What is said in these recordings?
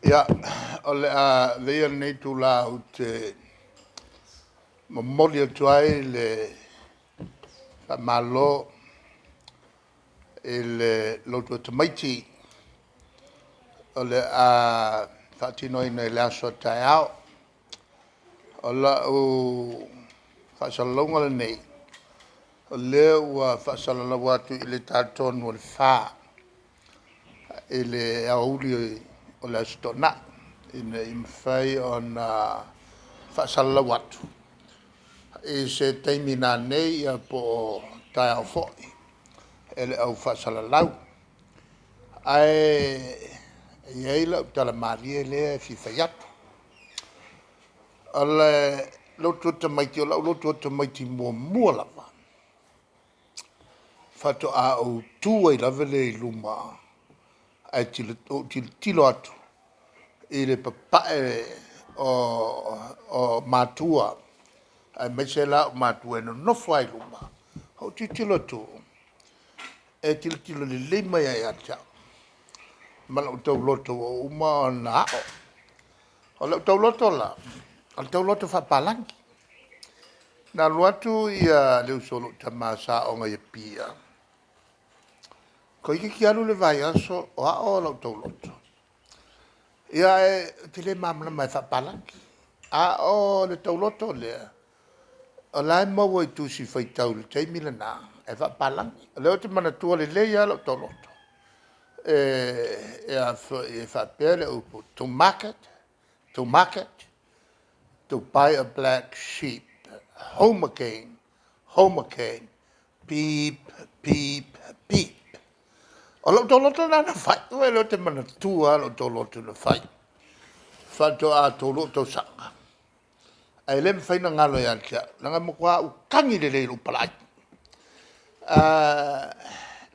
Ia, ole a lea nei tu la o te mamoli atu ai le malo e le lotu o tamaiti ole a whaatino ina i le aso tai au o la o whaasalalonga le nei o lea ua whaasalalawa atu i le tātonu o le wha i le auli o le asitona ina i mwhai o na whaasalalawa atu e se taimi nā nei ia po o tai au fo'i e le au whaasalalau ai iai lau tala malie lea e whiwhai atu o le lotu o tamaiti o lau lotu o tamaiti mua lava whato a au tū ai lava le i luma ai tilo atu i le papae o mātua ai mai se la mātua e no nofo ai luma hau tilo tu e tilo le lima ia ia tia ma lau tau loto o uma o na o lau tau loto la o tau loto whapalangi na luatu ia leu solo tamasa o ngai pia ko iki ki alu le vai aso o a o lau tau loto ia e te le mamana mai whapalangi a o le tau loto lea o lai maua i tusi whaitau le teimila na e whapalangi leo te mana tua le leia lau tau loto e whapele upo to market to buy a black sheep home again beep beep o lo tolo na fai o lo te mana tua lo tolo na fai fa to a tolo to sanga ai lem fai na ngalo ya kia langa mo kwa u kangi le lu palai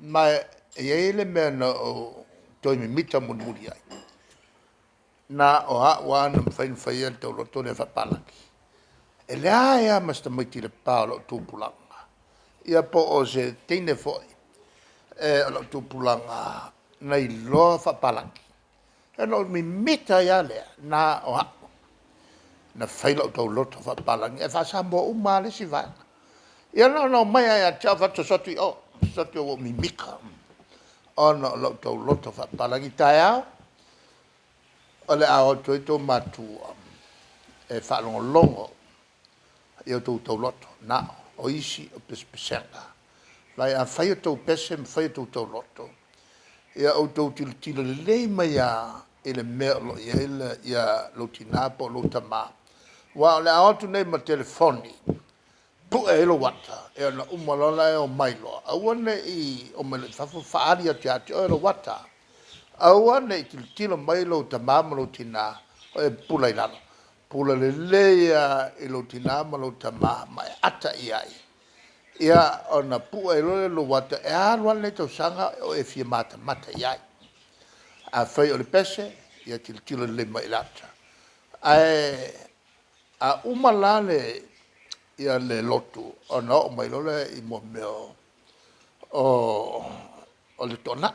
ma ele me no to mi mita mun muri ai na o a wa na fai to lo to le fa palaki e le aia masta mai tira paolo tu pulanga ia po o se tine foi e lo tu pulanga nei lo fa palaki e no mi mita ia le na o a na fai lo to lo fa palaki e fa sambo o male si va ia no mai ai cha fa to sotu o mi mika ono lo to lo fa palaki taia o le a o to matua e fa longo eu tau loto na o isi o pesenga lai a fai tau pese me fai tau loto ia o tau tilo le mai a ele merlo ia lo tinapo lo tama wa le auto nei ma telefoni pu e lo wata e na umalola e o mailo a wone i o me fa fa aria te o lo wata a wone tilo mailo tama lo tina e pula ilalo pula le leia e lo tinama lo tama mai ata iai ia ona pu e lo wata e alwa le to sanga o e fie mata iai a fai o le pese ia tilo le mai lata a umalale ia le lotu ona o mai lo le i mo meo o le tona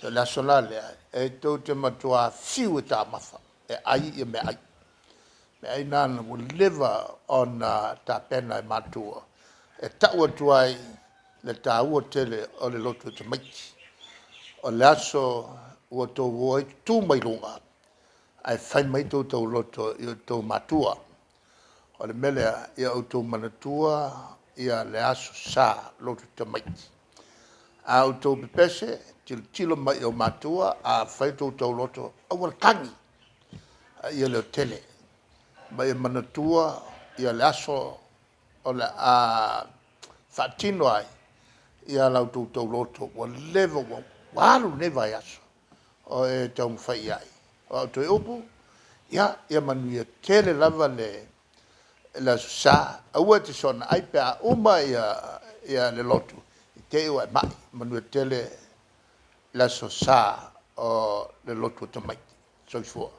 se la solale e to te matua fiu ta mafa e ai e me ai me ai nana will live on ta pena matua e tau tuai le tau tele o le lotu te maiti o le aso ua to woi tu mai lunga ai fai mai to loto i to matua o le mele ia o to manatua ia le aso sa lotu te maiti a o to pese tilo mai o matua a fai to loto a wal kangi ia le tele mai manatua ia le aso o le a fatino ai ia lau tu loto wa level wa walu ne vai aso o e tau fai ai o to opu ia manu tele lava le la sa a wa te sona ai pe a uma ia le loto te wa mai manu tele la so sa o le loto te mai so fo